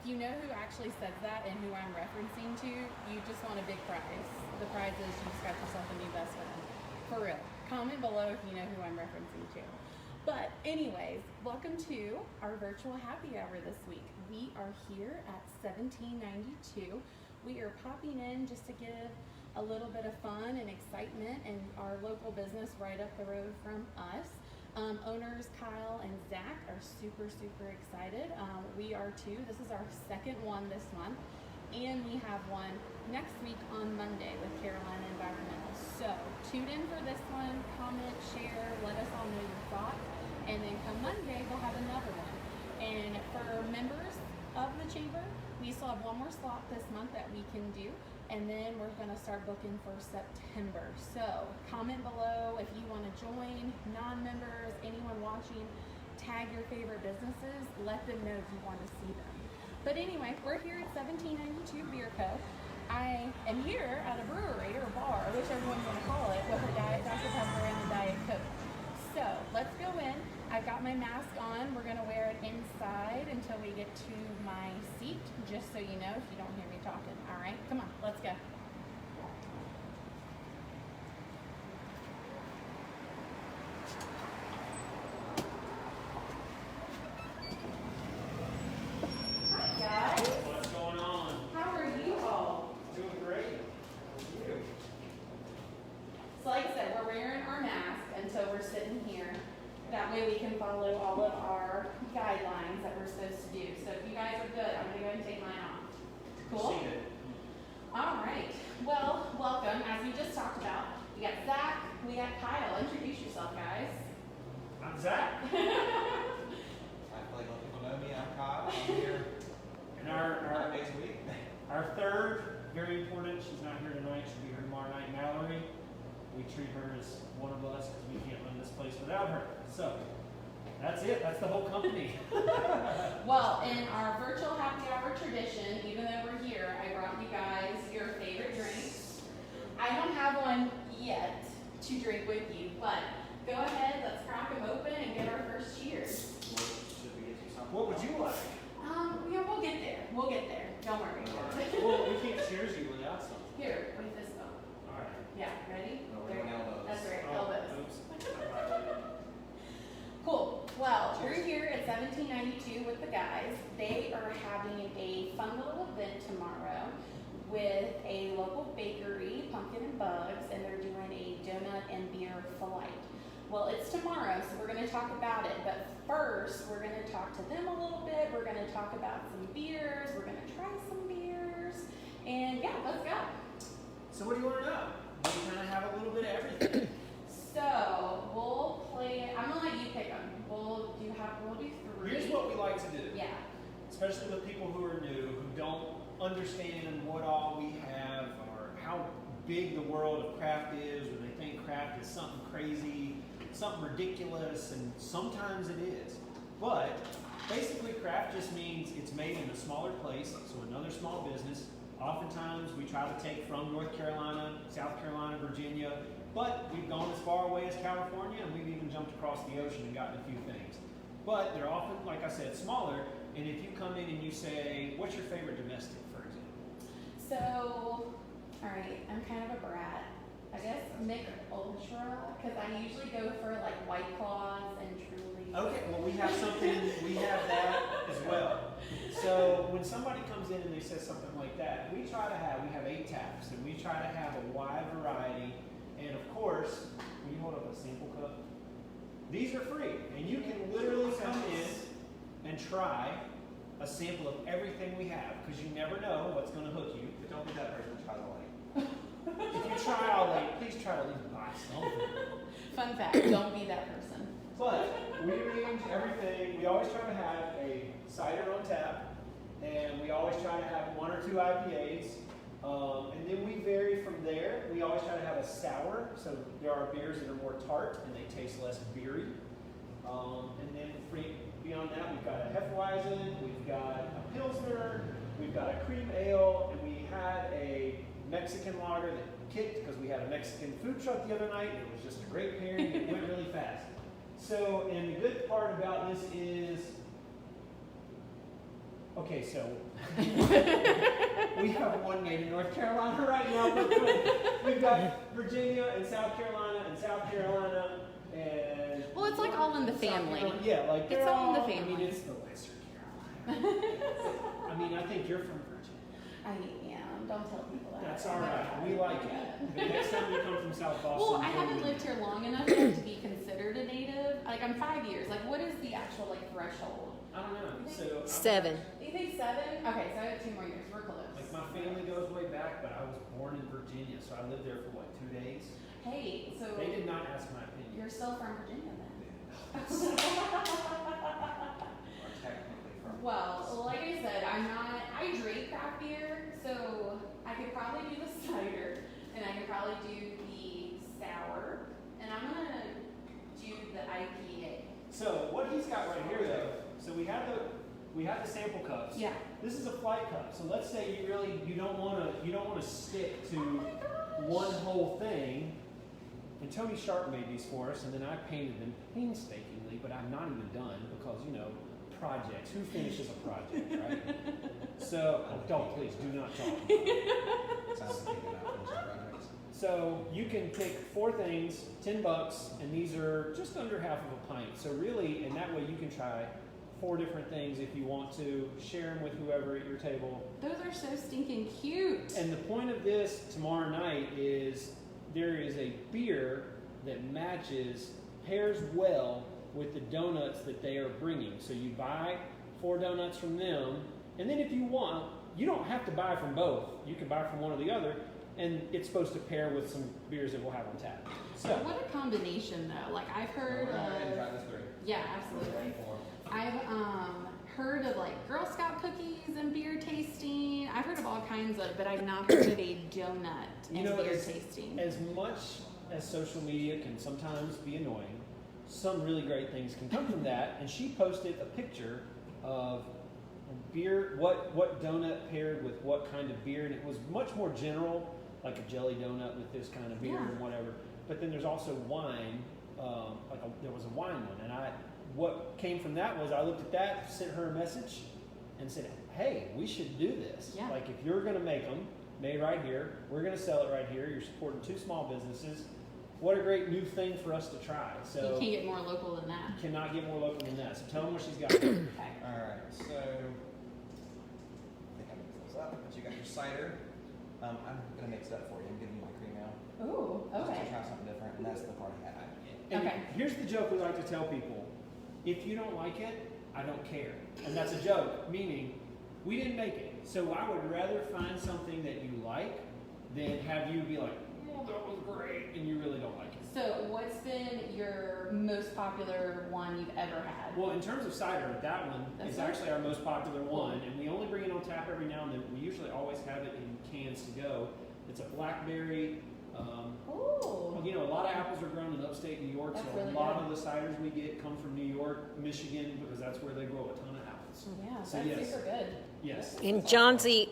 if you know who actually says that and who I'm referencing to, you just want a big prize. The prize is you just got yourself a new best friend. For real. Comment below if you know who I'm referencing to. But anyways, welcome to our virtual happy hour this week. We are here at 1792. We are popping in just to give a little bit of fun and excitement in our local business right up the road from us. Owners Kyle and Zach are super excited. We are too. This is our second one this month, and we have one next week on Monday with Carolina Environmental. So tune in for this one, comment, share, let us all know your thoughts, and then come Monday we'll have another one. And for members of the chamber, we still have one more slot this month that we can do, and then we're going to start booking for September. So comment below if you want to join. Non-members, anyone watching, tag your favorite businesses, let them know if you want to see them. But anyway, we're here at 1792 Beer Co. I am here at a brewery or bar, whichever one you want to call it, with a Diet Dr. Pepper and a Diet Coke. So let's go in. I've got my mask on. We're going to wear it inside until we get to my seat, just so you know if you don't hear me talking. All right, come on, let's go. Hi, guys. What's going on? How are you all? Doing great. How are you? So like I said, we're wearing our mask until we're sitting here. That way we can follow all of our guidelines that we're supposed to do. So if you guys are good, I'm going to go ahead and take mine off. Cool? Seen it. All right. Well, welcome. As we just talked about, we got Zach, we got Kyle. Introduce yourself, guys. I'm Zach. I feel like most people know me. I'm Kyle. I'm here And 5 days a week. our third, very important, she's not here tonight, she'll be here tomorrow night, Mallory. We treat her as one of us because we can't run this place without her. So, that's it. That's the whole company. Well, in our virtual happy hour tradition, even though we're here, I brought you guys your favorite drinks. I don't have one yet to drink with you, but go ahead, let's crack them open and give our first cheers. Should we get you something? What would you like? Yeah, we'll get there. We'll get there. Don't worry. Well, we can't cheers you without something. Here, with this phone. All right. Yeah, ready? No, we're There you doing go. elbows. That's right, Oh, elbows. oops. Cool. Well, we're here at 1792 with the guys. They are having a fun little event tomorrow with a local bakery, Pumpkin and Bugs, and they're doing a donut and beer flight. Well, it's tomorrow, so we're going to talk about it. But first, we're going to talk to them a little bit. We're going to talk about some beers. We're going to try some beers. And yeah, let's go. So what do you want to know? We kind of have a little bit of everything. So we'll play it. I'm gonna let you pick them. We'll do 3. Here's what we like to do. Yeah. Especially with people who are new, who don't understand what all we have or how big the world of craft is, or they think craft is something crazy, something ridiculous, and sometimes it is. But basically craft just means it's made in a smaller place, so another small business. Oftentimes we try to take from North Carolina, South Carolina, Virginia, but we've gone as far away as California, and we've even jumped across the ocean and gotten a few things. But they're often, like I said, smaller, and if you come in and you say, what's your favorite domestic, for example? So, all right, I'm kind of a brat. I guess Mick Ultra, because I usually go for like White Claws and Truly. Okay, well we have something, we have that as well. So when somebody comes in and they say something like that, we have 8 taps, and we try to have a wide variety. And of course, when you hold up a sample cup, these are free. And you can literally come in and try a sample of everything we have, because you never know what's going to hook you. But don't be that person. Try the light. If you try all 8, please try to at least buy something. Fun fact, don't be that person. But we arrange everything. We always try to have a cider on tap, and we always try to have 1 or 2 IPAs. And then we vary from there. We always try to have a sour, so there are beers that are more tart and they taste less beery. And then beyond that, we've got a Hefeweizen, we've got a Pilsner, we've got a cream ale, and we had a Mexican lager that kicked because we had a Mexican food truck the other night. It was just a great pairing. It went really fast. So, and the good part about this is, Okay, so we have one made in North Carolina right now. But we've got Virginia and South Carolina and Well, it's like all in the South family. Carolina. Yeah, like It's they're all in the I mean, family. it's the lesser Carolina. I mean, I think you're from Virginia. I am. Don't tell people that. That's all right. We like it. The next time you come from South Boston. Well, I haven't lived here long enough yet to be considered a native. Like, I'm 5 years. Like, what is the actual, like, threshold? I don't know. So 7. Do you think 7? Okay, so I have 2 more years. We're close. like my family goes way back, but I was born in Virginia, so I lived there for what, 2 days? Hey, so They did not ask my opinion. you're still from Virginia then? Or technically from. Well, like I said, I drink craft beer, so I could probably do the cider, and I could probably do the sour, and I'm gonna do the IPA. So what he's got right here though, so we have the sample cups. Yeah. This is a flight cup. So let's say you don't wanna stick to one whole thing. And Tony Sharp made these for us, and then I painted them painstakingly, but I'm not even done because, projects. Who finishes a project, right? So, don't, please, do not talk. Sounds like thinking about finishing projects. So, you can pick 4 things, $10, and these are just under half of a pint. So really, and that way you can try 4 different things if you want to, share them with whoever at your table. Those are so stinking cute. And the point of this tomorrow night is there is a beer that pairs well with the donuts that they are bringing. So you buy 4 donuts from them, and then if you want, you don't have to buy from both. You can buy from one or the other, and it's supposed to pair with some beers that we'll have on tap. So, What a combination, though. Like, I've heard Go ahead and of... try this 3. Yeah, absolutely. 4. I've heard of, like, Girl Scout cookies and beer tasting. I've heard of all kinds of, but I've not heard of a donut and beer tasting. as much as social media can sometimes be annoying, some really great things can come from that. And she posted a picture of beer, what donut paired with what kind of beer, and it was much more general, like a jelly donut with this kind of beer Yeah. and whatever. But then there's also wine, there was a wine one, and what came from that was I looked at that, sent her a message, and said, hey, we should do this. Yeah. Like, if you're going to make them, made right here, we're going to sell it right here. You're supporting 2 small businesses. What a great new thing for us to try. You So can't get more local than that. cannot get more local than that. So tell them what she's got. Okay. Alright, so I think I mixed those up, but you got your cider. I'm gonna mix it up for you. I'm giving you my cream now. Ooh, Just okay. to try something different, and that's the party hat IPA. And Okay. here's the joke we like to tell people. If you don't like it, I don't care. And that's a joke, meaning we didn't make it. So I would rather find something that you like than have you be like, oh, that was great, and you really don't like it. So, what's been your most popular one you've ever had? Well, in terms of cider, that one That's is it? actually our most popular one, and we only bring it on tap every now and then. We usually always have it in cans to go. It's a blackberry. Ooh. A lot of apples are grown in upstate New York, That's so really a lot good. of the ciders we get come from New York, Michigan, because that's where they grow a ton of apples. Yeah, So that's yes. super good. Yes. And John Z.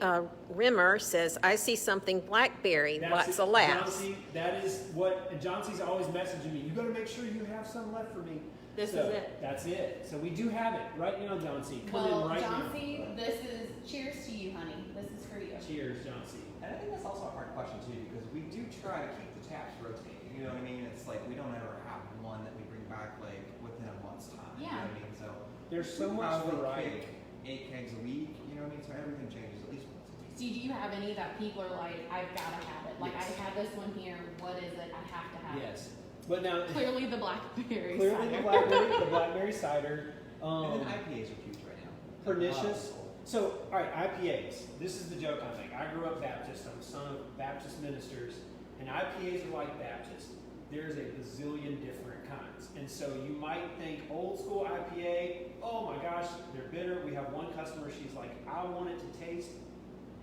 Rimmer says, I see something blackberry. What's it. a lapse? John C., that is what, and John C's always messaging me, you gotta make sure you have some left for me. This So, is it. That's it. So we do have it right now, John C. Come Well, in right John now. C., this is cheers to you, honey. This is for you. Cheers, John C. And I think that's also a hard question too, because we do try to keep the taps rotating. You know what I mean? It's like we don't ever have one that we bring back like within a month's time. You know Yeah. what I mean? So There's so we much probably variety. keg 8 kegs a week. You know what I mean? So everything changes at least once a week. So, do you have any that people are like, I've got to have it? Like, Yes. I have this one here. What is it? I have to have it. Yes. But now, Clearly, the blackberry clearly cider. the blackberry cider. And then IPAs are huge right now. Pernicious. So, all right, IPAs. This is the joke I make. I grew up Baptist. I'm a son of Baptist ministers, and IPAs are like Baptist. There's a bazillion different kinds. And so you might think old school IPA, oh my gosh, they're bitter. We have one customer, she's like, I want it to taste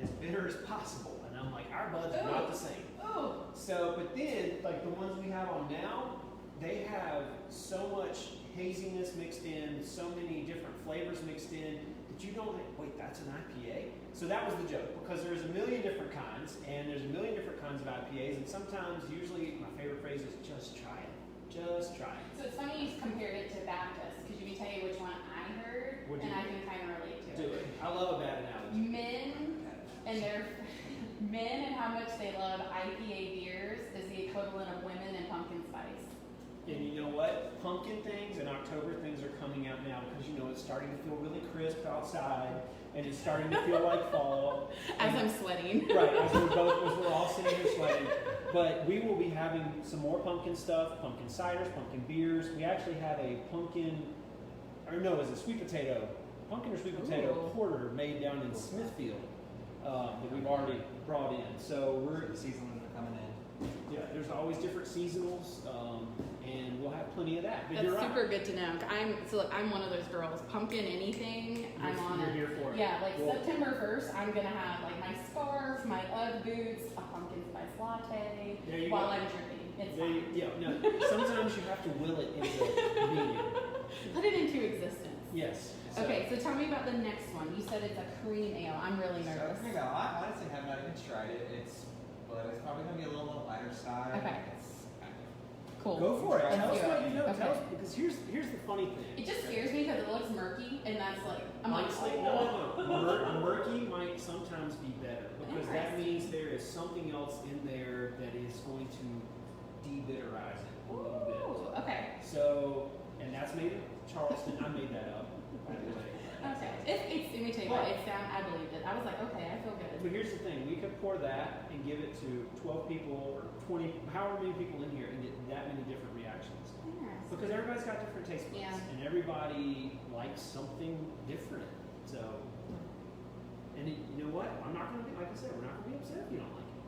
as bitter as possible. And I'm like, our buds are not the same. Oh, So, but then, like the ones we have on now, they have so much haziness mixed in, so many different flavors mixed in, that you don't think, wait, that's an IPA? So that was the joke, because there's a million different kinds, and there's a million different kinds of IPAs, and sometimes, usually, my favorite phrase is just try it. Just try it. so it's funny you compared it to Baptist, because you can tell you which one I heard, Would and you? I can kind of relate to Do it. it. I love a how much they love IPA beers is the equivalent of women and pumpkin spice. And you know what? Pumpkin things and October things are coming out now because you know it's starting to feel really crisp outside and it's starting to feel like fall. As I'm sweating. Right, as we're all sitting here sweating. But we will be having some more pumpkin stuff, pumpkin ciders, pumpkin beers. We actually have a pumpkin, or no, is it sweet potato? Pumpkin or sweet potato Ooh. porter made down in Smithfield that we've already brought in. So we're, The seasonals are coming in. yeah, there's always different seasonals, and we'll have plenty of that. But That's you're right. super good to know. Look, I'm one of those girls. Pumpkin anything, I'm on You're it. here for it. Yeah, like Well, September 1st, I'm gonna have like my scarf, my UGG boots, a pumpkin spice latte There you while go. I'm dripping. It's There you- fine. yeah, no. Sometimes you have to will it into being. Put it into existence. Yes. So- Okay, so tell me about the next one. You said it's a cream ale. I'm really So, nervous. here we go. I honestly have not even tried it. But it's probably gonna be a little lighter side. Okay. It's Cool. Go for it. Let's Tell us do what it. you know. Okay. Tell us, because here's the funny thing. It just scares me because it looks murky, and that's like, I'm Honestly, like, no. Murky might sometimes be better because that Interesting. means there is something else in there that is going to debitterize it a little bit. Ooh, okay. So, and that's made in Charleston. I made that up, by the way. Okay. Let me tell you what, I believed it. I was like, okay, I feel good. But here's the thing: we could pour that and give it to 12 people or 20, however many people in here, and get that many different reactions. Interesting. Because everybody's got different taste buds, Yeah. and everybody likes something different. So, and you know what? I'm not gonna be, like I said, we're not gonna be upset if you don't like it.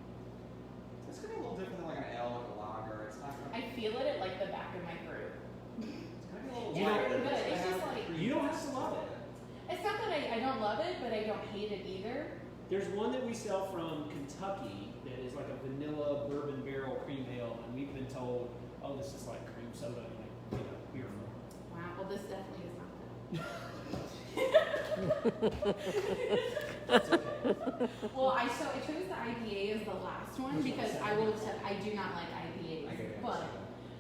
It's gonna be a little different than like an ale, like a lager. It's not gonna. I feel it at like the back of my throat. It's gonna be a little Yeah, lighter. but it's gonna just have like- cream. You don't have to love it. It's not that I don't love it, but I don't hate it either. There's one that we sell from Kentucky that is like a vanilla bourbon barrel cream ale, and we've been told, oh, this is like cream soda, like, you know, beer form. Wow, well this definitely is not That's okay. that. Well, I chose the IPA as the last one because I do not like IPAs, I get it. but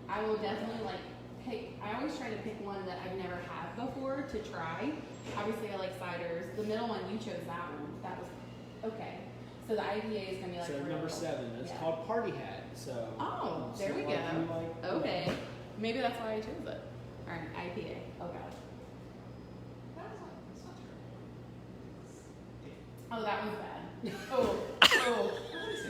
I will definitely like pick. I always try to pick one that I've never had before to try. Obviously, I like ciders. The middle one, you chose that one. That was okay. So the IPA is gonna be like So a real- number 7, it's yeah. called Party Hat. So Oh, so there we like go. you like- Okay, maybe that's why I chose it. All right, IPA. Oh god. Oh, that was bad. Oh.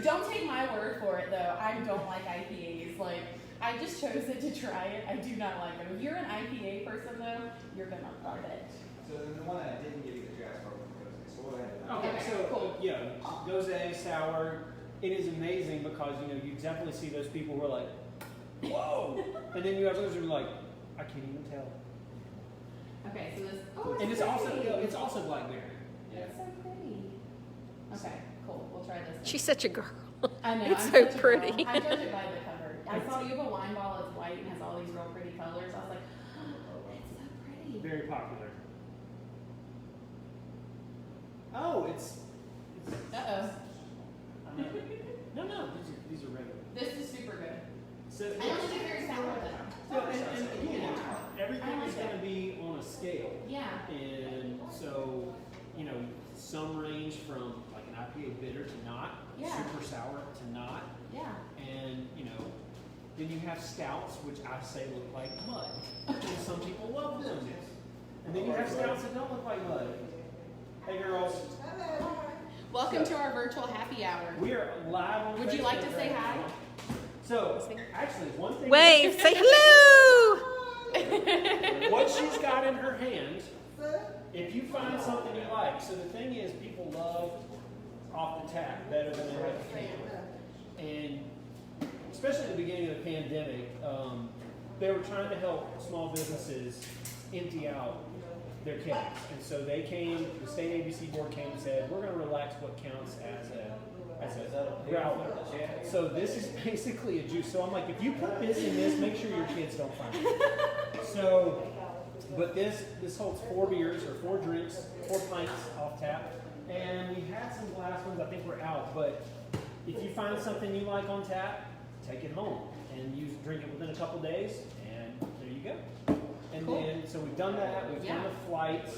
Don't take my word for it though. I don't like IPAs. Like, I just chose it to try it. I do not like them. If you're an IPA person though, you're gonna love it. So then the one that I didn't give you the jazz part was so what I Okay, Okay, so cool. yeah, Gose sour. It is amazing because you know you definitely see those people who are like, whoa, and then you have those who are like, I can't even tell. Okay, so this. Oh, And it's pretty. also blackberry. It's so pretty. Okay, cool. We'll try this. She's such a girl. I know. It's I'm so such a pretty. girl. I judge it by the cover. I saw you have a wine bottle that's white and has all these real pretty colors. I was like, oh, it's so pretty. Very popular. Oh, it's Uh no, these are regular. oh. This is super good. So, I don't think it's very sour though. well, and again, everything I like is going to it. be on a scale. Yeah. And so, you know, some range from like an IPA bitter to not, Yeah. super sour to not, Yeah. and you know, then you have stouts, which I say look like mud, and some people love them. And then you have stouts that don't look like mud. Hey girls, Welcome to our virtual happy hour. we are live on Would you like to Facebook say right hi? now. So, actually, one thing. Wave, say hello. What she's got in her hand, if you find something you like, so the thing is, people love off the tap better than they like the can. And especially at the beginning of the pandemic, they were trying to help small businesses empty out their kegs. And so they came, the state ABC board came and said, we're going to relax what counts as a growler. So this is basically a juice. So I'm like, if you put this in this, make sure your kids don't find it. So, but this holds 4 beers or 4 drinks, 4 pints off tap. And we had some glass ones, I think we're out. But if you find something you like on tap, take it home and you drink it within a couple days, and there you go. And Cool. then, so we've done that. We've done Yeah. the flights.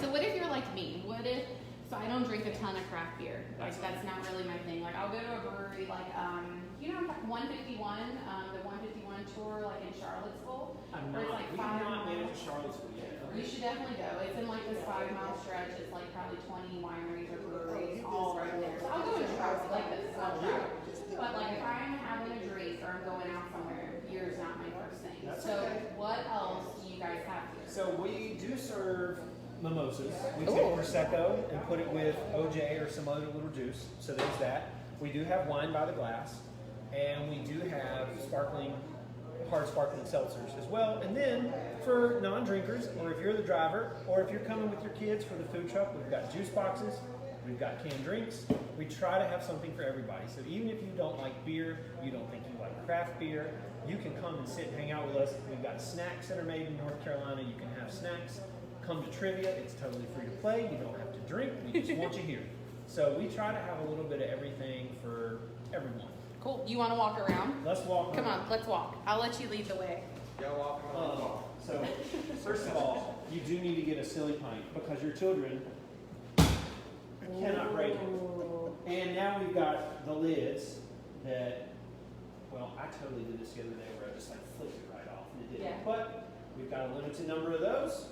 So what if you're like me? So I don't drink a ton of craft beer. Like that's not really my thing. Like I'll go to a brewery like you know 151, the 151 tour like in Charlottesville. Where it's like We've 5 not made it miles. to Charlottesville yet. You should definitely go. It's in like this 5-mile stretch. It's like probably 20 wineries or breweries all right there. So I'll go and try like this. I'll try. But like if I'm having a drink or I'm going out somewhere, beer is not my first thing. That's So okay. what else do you guys have here? So we do serve mimosas. We take Ooh. Prosecco and put it with OJ or some other little juice. So there's that. We do have wine by the glass. And we do have hard sparkling seltzers as well. And then for non-drinkers, or if you're the driver, or if you're coming with your kids for the food truck, we've got juice boxes, we've got canned drinks. We try to have something for everybody. So even if you don't like beer, you don't think you like craft beer, you can come and sit and hang out with us. We've got snacks that are made in North Carolina. You can have snacks. Come to trivia. It's totally free to play. You don't have to drink. We just want you here. So we try to have a little bit of everything for everyone. Cool. You want to walk around? Let's walk. Come on, let's walk. I'll let you lead the way. Go walk on the wall. So, first of all, you do need to get a silly pint because your children cannot break it. And now we've got the lids that, well, I totally did this the other day where I just like flipped it right off and it didn't. Yeah. But we've got a limited number of those.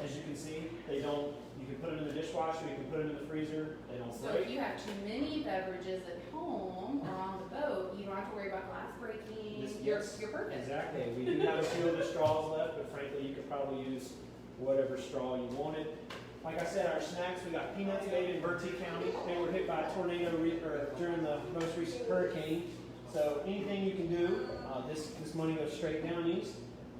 As you can see, they don't, you can put them in the dishwasher, you can put them in the freezer, they don't So break. if you have too many beverages at home or on the boat, you don't have to worry about glass breaking. Yes, You're perfect. Exactly. We do have a few of the straws left, but frankly, you could probably use whatever straw you wanted. Like I said, our snacks, we got peanuts made in Bertie County. They were hit by a tornado during the most recent hurricane. So anything you can do, this money goes straight down east.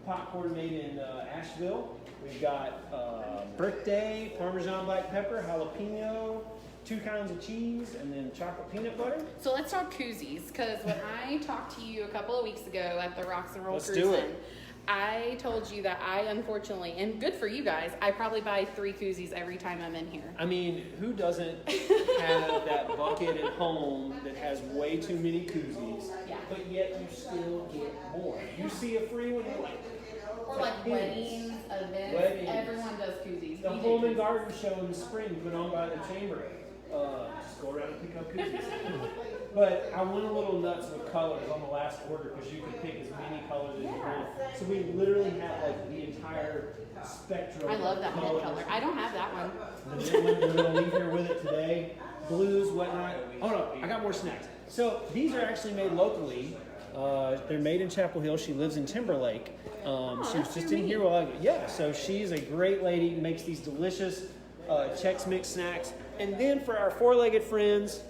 Popcorn made in Asheville. We've got birthday, Parmesan black pepper, jalapeno, 2 kinds of cheese, and then chocolate peanut butter. So let's talk koozies, because when I talked to you a couple of weeks ago at the Rocks and Roll Let's Cruising, do it. I told you that I unfortunately, and good for you guys, I probably buy 3 koozies every time I'm in here. I mean, who doesn't have that bucket at home that has way too many koozies, Yeah. but yet you still get more? You see a free one, you're like, Or like weddings, events, Weddings. everyone does koozies. the We do Home and koozies. Garden Show in the spring put on by the chamber. Just go around and pick up koozies. But I went a little nuts with colors on the last order because you could pick as many colors as you want. So we literally have like the entire spectrum. I love that of mint colors. color. I don't have that one. The mint one, we're gonna leave here with it today. Blues, whatnot. Oh no, I got more snacks. So these are actually made locally. They're made in Chapel Hill. She lives in Timberlake. She was that's just so in here neat. while ago. Yeah, so she's a great lady. Makes these delicious Chex Mix snacks. And then for our 4-legged friends,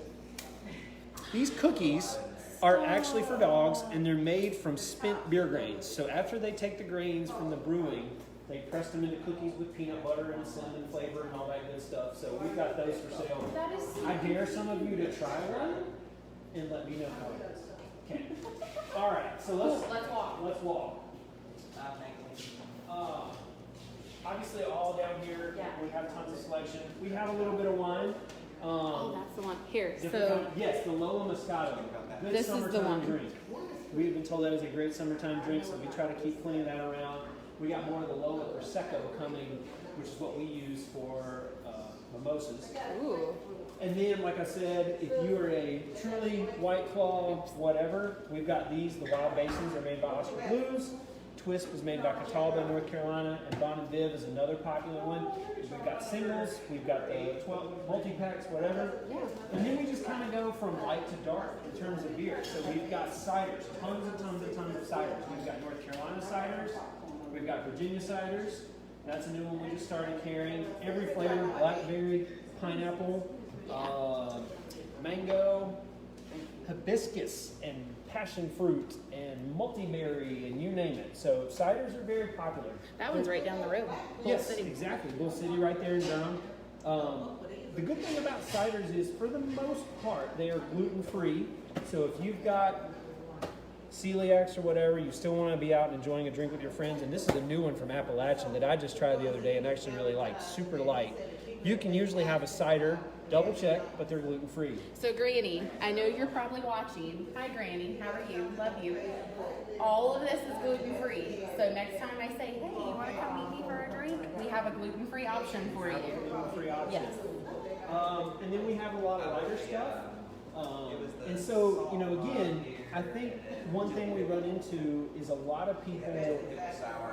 these cookies are actually for dogs, and they're made from spent beer grains. So after they take the grains from the brewing, they press them into cookies with peanut butter and cinnamon flavor and all that good stuff. So we've got those for sale. That is so I dare some of you to try one and let me know how it is. Okay. All right. So Cool, let's walk. Let's walk. Obviously, all down here Yeah. we have tons of selection. We have a little bit of wine. Oh, that's the one. Here, Different so kind- yes, the Lola Moscato. Good This is the summertime one. drink. We've been told that is a great summertime drink, so we try to keep plenty of that around. We got more of the Lola Prosecco coming, which is what we use for mimosas. ooh, And then, like I said, if you are a truly White Claw, whatever, we've got these. The Wild Basins are made by Oscar Blues. Twist was made by Catawba, North Carolina, and Bon and Viv is another popular one. We've got singles, we've got the 12 multi-packs, whatever. yeah. And then we just kind of go from light to dark in terms of beer. So we've got ciders, tons of ciders. We've got North Carolina ciders, we've got Virginia ciders. That's a new one we just started carrying. Every flavor, blackberry, pineapple, mango, hibiscus, and passion fruit, and multiberry, and you name it. So ciders are very popular. That one's right down the road. Bull Yes, City. exactly. Bull City right there in Durham. The good thing about ciders is, for the most part, they are gluten-free. So if you've got celiacs or whatever, you still want to be out and enjoying a drink with your friends. And this is a new one from Appalachian that I just tried the other day and actually really liked. Super light. You can usually have a cider, double check, but they're gluten-free. So Granny, I know you're probably watching. Hi Granny, how are you? Love you. All of this is gluten-free. So next time I say, hey, you want to come meet me for a drink? We have a gluten-free option for you. Gluten-free option. Yes. And then we have a lot of lighter stuff. And so, you know, again, I think one thing we run into is a lot of people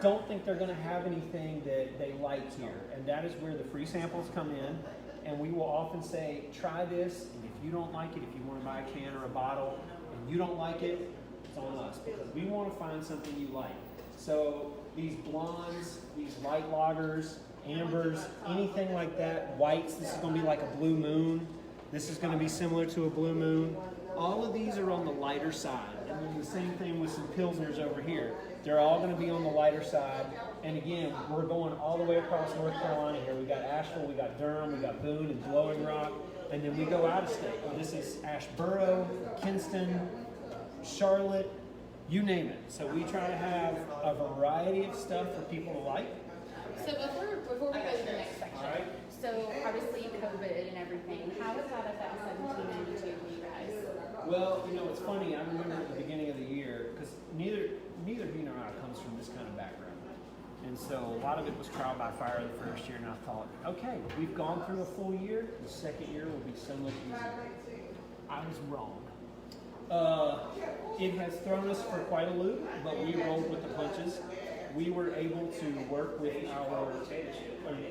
don't think they're going to have anything that they like here. And that is where the free samples come in. And we will often say, try this. And if you don't like it, if you want to buy a can or a bottle and you don't like it, it's on us. Because we want to find something you like. So these blondes, these light lagers, ambers, anything like that, whites, this is going to be like a blue moon. This is going to be similar to a blue moon. All of these are on the lighter side. And then the same thing with some Pilsners over here. They're all going to be on the lighter side. And again, we're going all the way across North Carolina here. We got Asheville, we got Durham, we got Boone and Blowing Rock. And then we go out of state. This is Asheboro, Kinston, Charlotte, you name it. So we try to have a variety of stuff for people to like. So before we go to the next section, All right. so obviously COVID and everything, how does that affect 1792 for you guys? Well, you know, it's funny. I remember at the beginning of the year, because neither he nor I comes from this kind of background. And so a lot of it was trial by fire the first year, and I thought, okay, we've gone through a full year. The second year will be so much easier. I was wrong. It has thrown us for quite a loop, but we rolled with the punches. We were able to work with our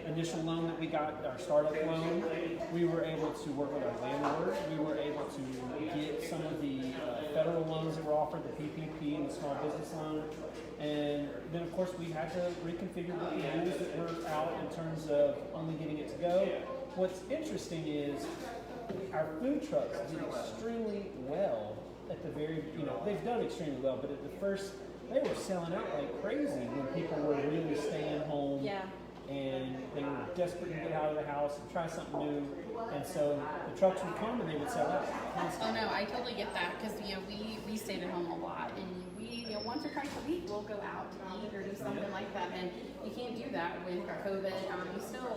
initial loan that we got, our startup loan. We were able to work with our landlord. We were able to get some of the federal loans that were offered, the PPP and the small business loan. And then, of course, we had to reconfigure the rules that were out in terms of only getting it to go. What's interesting is our food trucks did extremely well at the very, you know, they've done extremely well, but at the first, they were selling out like crazy when people were really staying home. Yeah. And they were desperate to get out of the house and try something new. And so the trucks would come and they would sell out. Oh no, I totally get that because you know we stayed at home a lot, and we once or twice a week we'll go out to eat or do something like that, and you can't do that with COVID.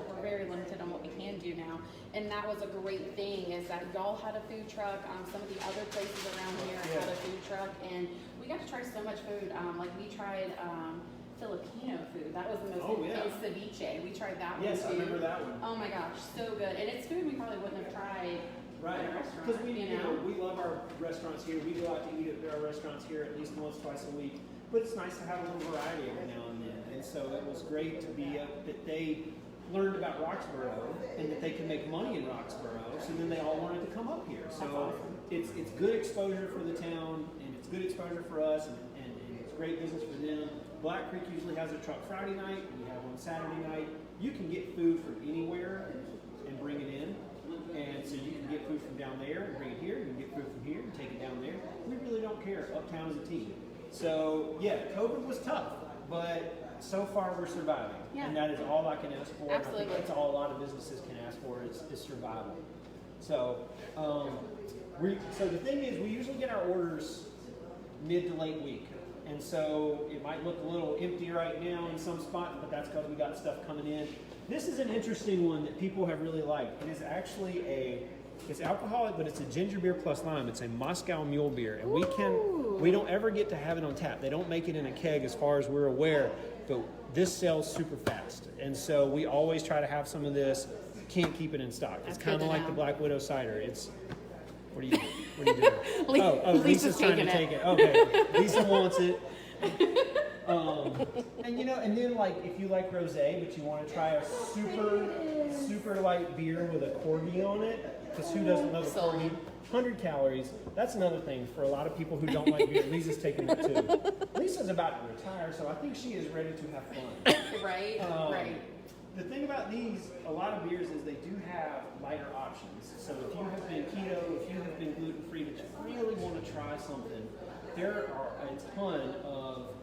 We're very limited on what we can do now, and that was a great thing is that y'all had a food truck. Some of the other places around here had a food truck, and we got to try so much food. Like we tried. Filipino food. That was the most intense ceviche. We tried that one too. Yes, I remember that one. Oh my gosh, so good. And it's food we probably wouldn't have tried Right, at a restaurant. because we, you know, we love our restaurants here. We go out to eat at our restaurants here at least once, twice a week. But it's nice to have a little variety every now and then. And so it was great to be that they learned about Roxborough and that they could make money in Roxborough. So then they all wanted to come up here. So it's good exposure for the town, and it's good exposure for us, and it's great business for them. Black Creek usually has a truck Friday night. We have one Saturday night. You can get food from anywhere and bring it in. And so you can get food from down there and bring it here. You can get food from here and take it down there. We really don't care. Uptown is a team. So yeah, COVID was tough, but so far we're surviving. Yeah. And that is all I can ask for. Absolutely. I think that's all a lot of businesses can ask for is survival. So, so the thing is, we usually get our orders mid to late week. And so it might look a little empty right now in some spots, but that's because we got stuff coming in. This is an interesting one that people have really liked. It is actually it's alcoholic, but it's a ginger beer plus lime. It's a Moscow Mule beer, and we don't ever get to have it on tap. They don't make it in a keg as far as we're aware, but this sells super fast. And so we always try to have some of this. Can't keep it in stock. It's kind of like the Black Widow cider. What are you doing? Lisa's trying to take it. Okay, Lisa wants it. And you know, and then like if you like rosé, but you want to try a super light beer with a corgi on it, because who doesn't love a corgi? 100 calories. That's another thing for a lot of people who don't like beer. Lisa's taking it too. Lisa's about to retire, so I think she is ready to have fun. Right. The thing about these, a lot of beers, is they do have lighter options. So if you have been keto, if you have been gluten-free, but you really want to try something, there are a ton of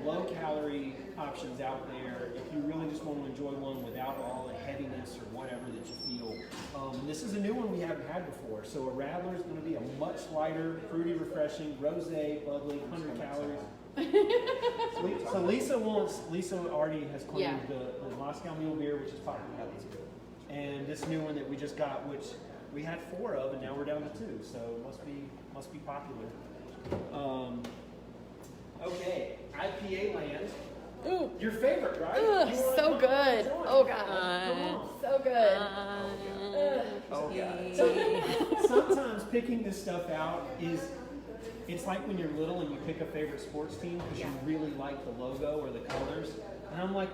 low-calorie options out there if you really just want to enjoy one without all the heaviness or whatever that you feel. This is a new one we haven't had before. So a Radler is going to be a much lighter, fruity, refreshing, rosé, bubbly, 100 calories. So Lisa already has claimed the Moscow Mule beer, which is popular. And this new one that we just got, which we had 4 of, and now we're down to 2. So it must be popular. Okay, IPA land. Ooh. Your favorite, right? Ugh, You wanna so come good. join. Oh, Come God. on. So good. Oh god. So sometimes picking this stuff out it's like when you're little and you pick a favorite sports team because you really like the logo or the colors. And I'm like,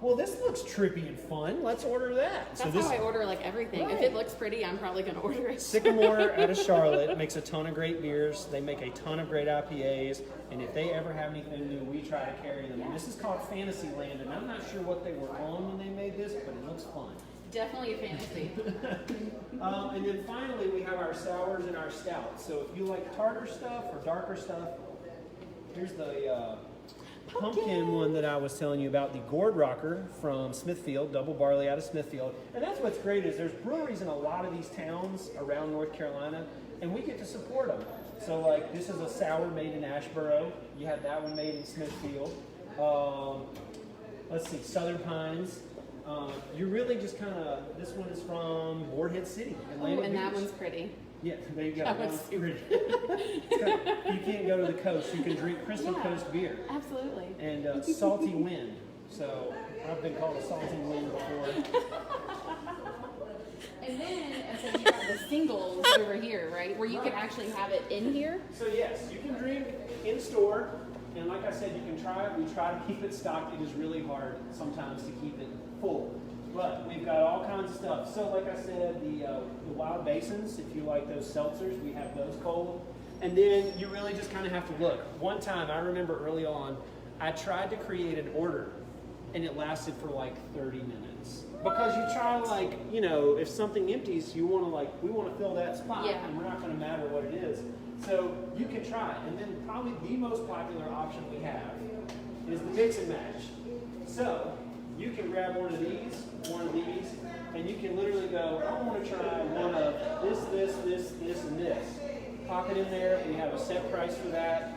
well, this looks trippy and fun. Let's order that. That's this how I order like everything. If Right. it looks pretty, I'm probably gonna order it. Sycamore out of Charlotte makes a ton of great beers. They make a ton of great IPAs. And if they ever have anything new, we try to carry them. And this is called Fantasyland. And I'm not sure what they were on when they made this, but it looks fun. Definitely a fantasy. And then finally, we have our sours and our stouts. So if you like tartar stuff or darker stuff, here's the pumpkin one that I was telling you about, the Gourd Rocker from Smithfield, double barley out of Smithfield. And that's what's great is there's breweries in a lot of these towns around North Carolina, and we get to support them. So like this is a sour made in Ashboro. You have that one made in Smithfield. Let's see, Southern Pines. You really just kind of, this one is from Boarhead City. Oh, Atlantic and that Beach. one's pretty. Yeah, there you go. That That one's one's pretty. You can't go to the coast. You can drink Crystal Yeah. Coast beer Absolutely. and Salty Wind. So I've been called a Salty Wind before. And then, so you got the singles over here, right? Where you can actually have it in here. So yes, you can drink in store, and like I said, you can try it. We try to keep it stocked. It is really hard sometimes to keep it full, but we've got all kinds of stuff. So like I said, the Wild Basins, if you like those seltzers, we have those cold. And then you really just kind of have to look. One time, I remember early on, I tried to create an order, and it lasted for like 30 minutes. Because you try like, you know, if something empties, you want to like, we want to fill that spot, Yeah. and we're not going to matter what it is. So you can try it. And then probably the most popular option we have is the mix and match. So you can grab one of these, and you can literally go, I want to try one of this, and this. Pop it in there. We have a set price for that.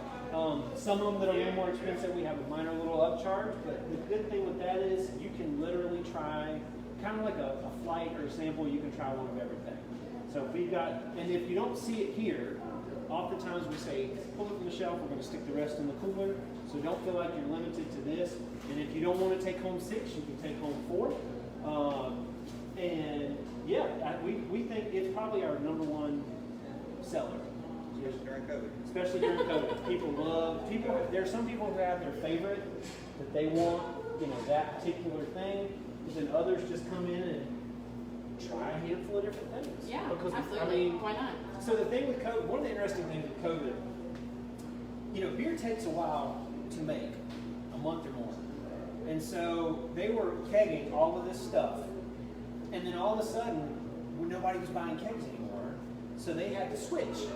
Some of them that are a little more expensive, we have a minor little upcharge, but the good thing with that is you can literally try, kind of like a flight or a sample, you can try one of everything. So if we've got, and if you don't see it here, oftentimes we say, pull it from the shelf, we're going to stick the rest in the cooler, so don't feel like you're limited to this. And if you don't want to take home 6, you can take home 4. And yeah, we think it's probably our #1 seller. Especially during COVID. Especially during COVID. There are some people who have their favorite that they want, you know, that particular thing, but then others just come in and try a handful of different things. Yeah, because absolutely. I mean, Why not? so the thing with COVID, one of the interesting things with COVID, you know, beer takes a while to make, a month or more. And so they were kegging all of this stuff, and then all of a sudden, nobody was buying kegs anymore, so they had to switch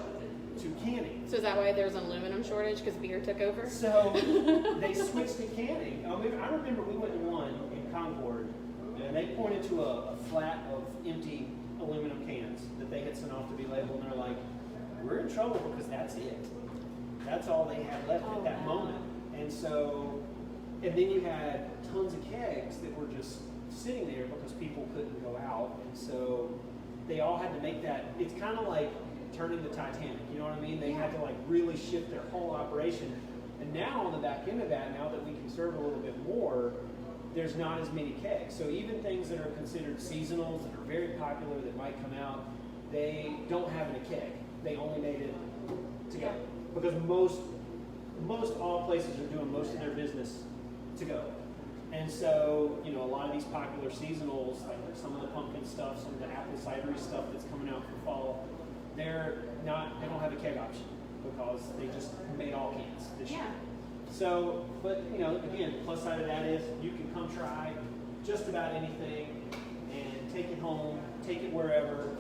to canning. So is that why there's an aluminum shortage? Because beer took over? So they switched to canning. I remember we went to one in Concord, and they pointed to a flat of empty aluminum cans that they had sent off to be labeled, and they're like, we're in trouble because that's it. That's all they had left at that moment. And so, and then you had tons of kegs that were just sitting there because people couldn't go out, and so they all had to make that. It's kind of like turning the Titanic, you know what I mean? They had to like really shift their whole operation. And now on the back end of that, now that we can serve a little bit more, there's not as many kegs. So even things that are considered seasonals that are very popular that might come out, they don't have in a keg. They only made it to go. Because most all places are doing most of their business to go. And so, you know, a lot of these popular seasonals, like some of the pumpkin stuff, some of the apple cidery stuff that's coming out for fall, they don't have a keg option because they just made all cans this year. So, but you know, again, the plus side of that is you can come try just about anything and take it home, take it wherever,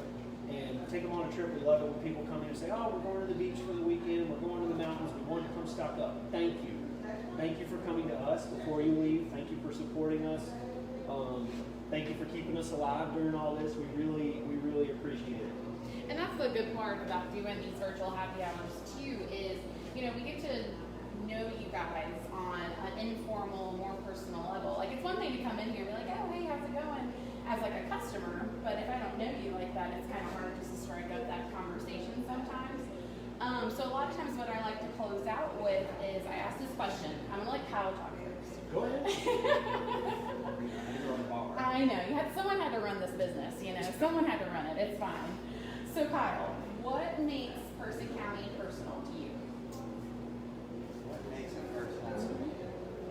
and take them on a trip. We love it when people come in and say, oh, we're going to the beach for the weekend, we're going to the mountains, we want to come stock up. Thank you. Thank you for coming to us before you leave. Thank you for supporting us. Thank you for keeping us alive during all this. We really appreciate it. And that's the good part about doing these virtual happy hours too is, you know, we get to know you guys on an informal, more personal level. Like it's one thing to come in here and be like, oh, hey, how's it going? As like a customer, but if I don't know you like that, it's kind of hard just to strike up that conversation sometimes. So a lot of times what I like to close out with is I ask this question. I'm gonna let Kyle talk first. Go ahead. I know, someone had to run this business, someone had to run it, it's fine. So Kyle, what makes Person County personal to you? What makes it personal to me?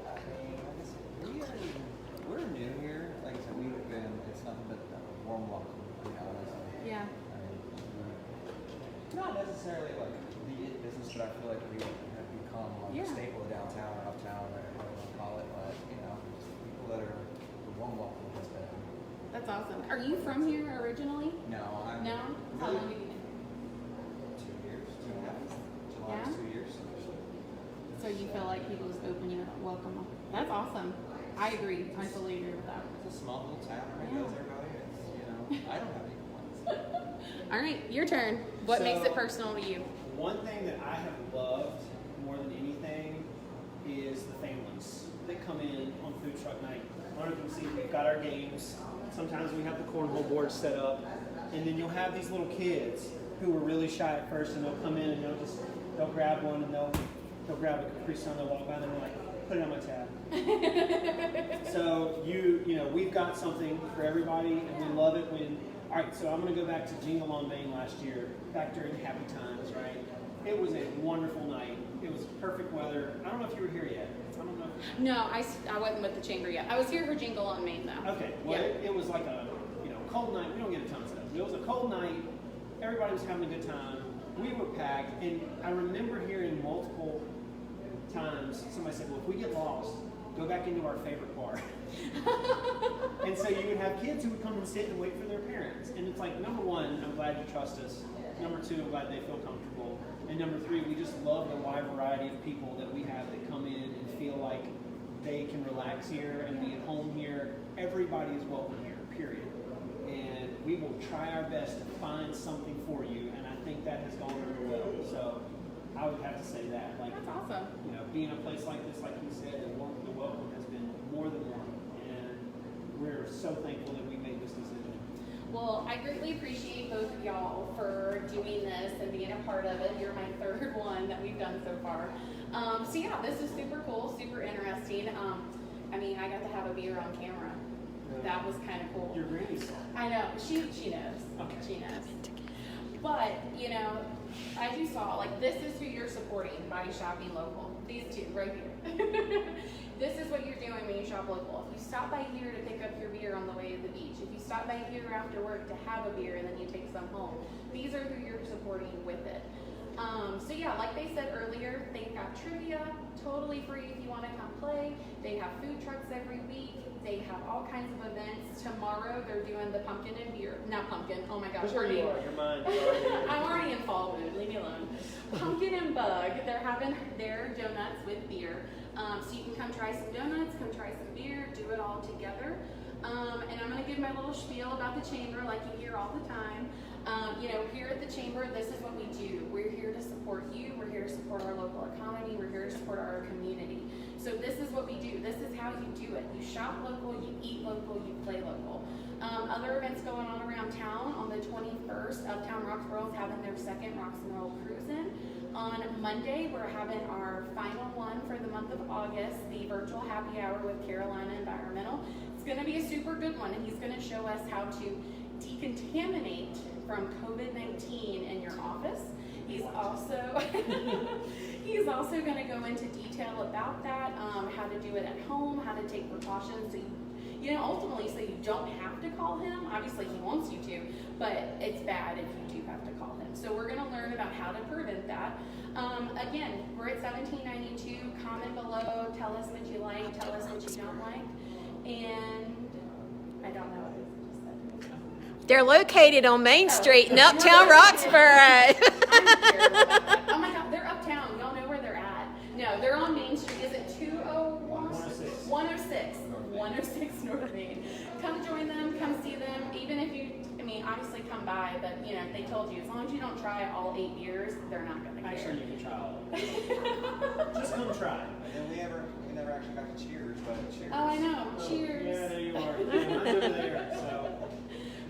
I mean, like I said, we're new here. Like I said, it's nothing but a warm welcome, to be honest. Yeah. I mean, not necessarily like the it business, but I feel like we have become like Yeah. a staple of downtown or uptown, or whatever you want to call it. But, just people that are the warm welcome has been. That's awesome. Are you from here originally? No, I'm No? How long have you been? 2 years, 2.5. July Yeah? is 2 years. So you feel like people just open you up, welcome them. That's awesome. I agree. I fully agree with that. It's a small little town, right? Yeah. Knows everybody. It's, I don't have any complaints. All right, your turn. What So- makes it personal to you? One thing that I have loved more than anything is the families that come in on food truck night. I don't know if you can see, we've got our games. Sometimes we have the cornhole board set up, and then you'll have these little kids who were really shy at first, and they'll come in and they'll grab one and they'll grab a Capri Sun, they'll walk by and they're like, put it on my tab. So we've got something for everybody, and we love it when. All right, so I'm going to go back to Jingle on Main last year, back during Happy Times, right? It was a wonderful night. It was perfect weather. I don't know if you were here yet. I don't know. No, I wasn't with the chamber yet. I was here for Jingle on Main though. Okay, well, Yeah. it was like a cold night. We don't get a ton of stuff. It was a cold night. Everybody was having a good time. We were packed, and I remember hearing multiple times somebody said, "Well, if we get lost, go back into our favorite bar." And so you would have kids who would come and sit and wait for their parents. And it's like, number one, I'm glad you trust us. Number two, I'm glad they feel comfortable. And number three, we just love the wide variety of people that we have that come in and feel like they can relax here and be at home here. Everybody is welcome here, period. And we will try our best to find something for you. And I think that has gone over well. So I would have to say that. Like, That's awesome. being a place like this, like you said, the welcome has been more than warm. And we're so thankful that we made this decision. Well, I greatly appreciate both of y'all for doing this and being a part of it. You're my third one that we've done so far. So yeah, this is super cool, super interesting. I got to have a beer on camera. That was kind of cool. Your granny saw. I know, she knows. Okay. She knows. But, as you saw, like, this is who you're supporting by shopping local. These two right here. This is what you're doing when you shop local. If you stop by here to pick up your beer on the way to the beach, if you stop by here after work to have a beer and then you take some home, these are who you're supporting with it. So yeah, like they said earlier, they've got trivia, totally free if you want to come play. They have food trucks every week. They have all kinds of events. Tomorrow they're doing the pumpkin and beer. Not pumpkin. Oh my gosh. Sure you are. Your mind. I'm already in fall mood. Leave me alone. Pumpkin and Bug. They're having their donuts with beer. So you can come try some donuts, come try some beer, do it all together. And I'm going to give my little spiel about the chamber like you hear all the time. Here at the chamber, this is what we do. We're here to support you. We're here to support our local economy. We're here to support our community. So this is what we do. This is how you do it. You shop local, you eat local, you play local. Other events going on around town. On the 21st, Uptown Roxborough is having their second Rocks and Roll Cruisin'. On Monday, we're having our final one for the month of August, the virtual happy hour with Carolina Environmental. It's going to be a super good one, and he's going to show us how to decontaminate from COVID-19 in your office. He's also going to go into detail about that, how to do it at home, how to take precautions, so ultimately, so you don't have to call him. Obviously, he wants you to, but it's bad if you do have to call him. So we're going to learn about how to prevent that. Again, we're at 1792. Comment below. Tell us what you like. Tell us what you don't like. And I don't know what I just said. They're located on Main Street in Uptown Roxborough. I'm terrible about that. Oh my God, they're uptown. Y'all know where they're at. No, they're on Main Street. Is it 201? 106. 106. 106 North Main. Come join them. Come see them. Even if you, obviously come by, but they told you as long as you don't try all 8 beers, they're not going to care. Actually, you can try all of it. Just come try. And we never actually got to cheers, but cheers. Oh, I know. Cheers. Yeah, there you are. Yeah, mine's over there. So.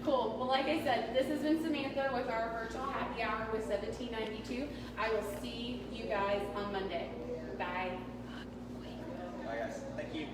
Cool. Well, like I said, this has been Samantha with our virtual happy hour with 1792. I will see you guys on Monday. Bye. Bye, guys. Thank you.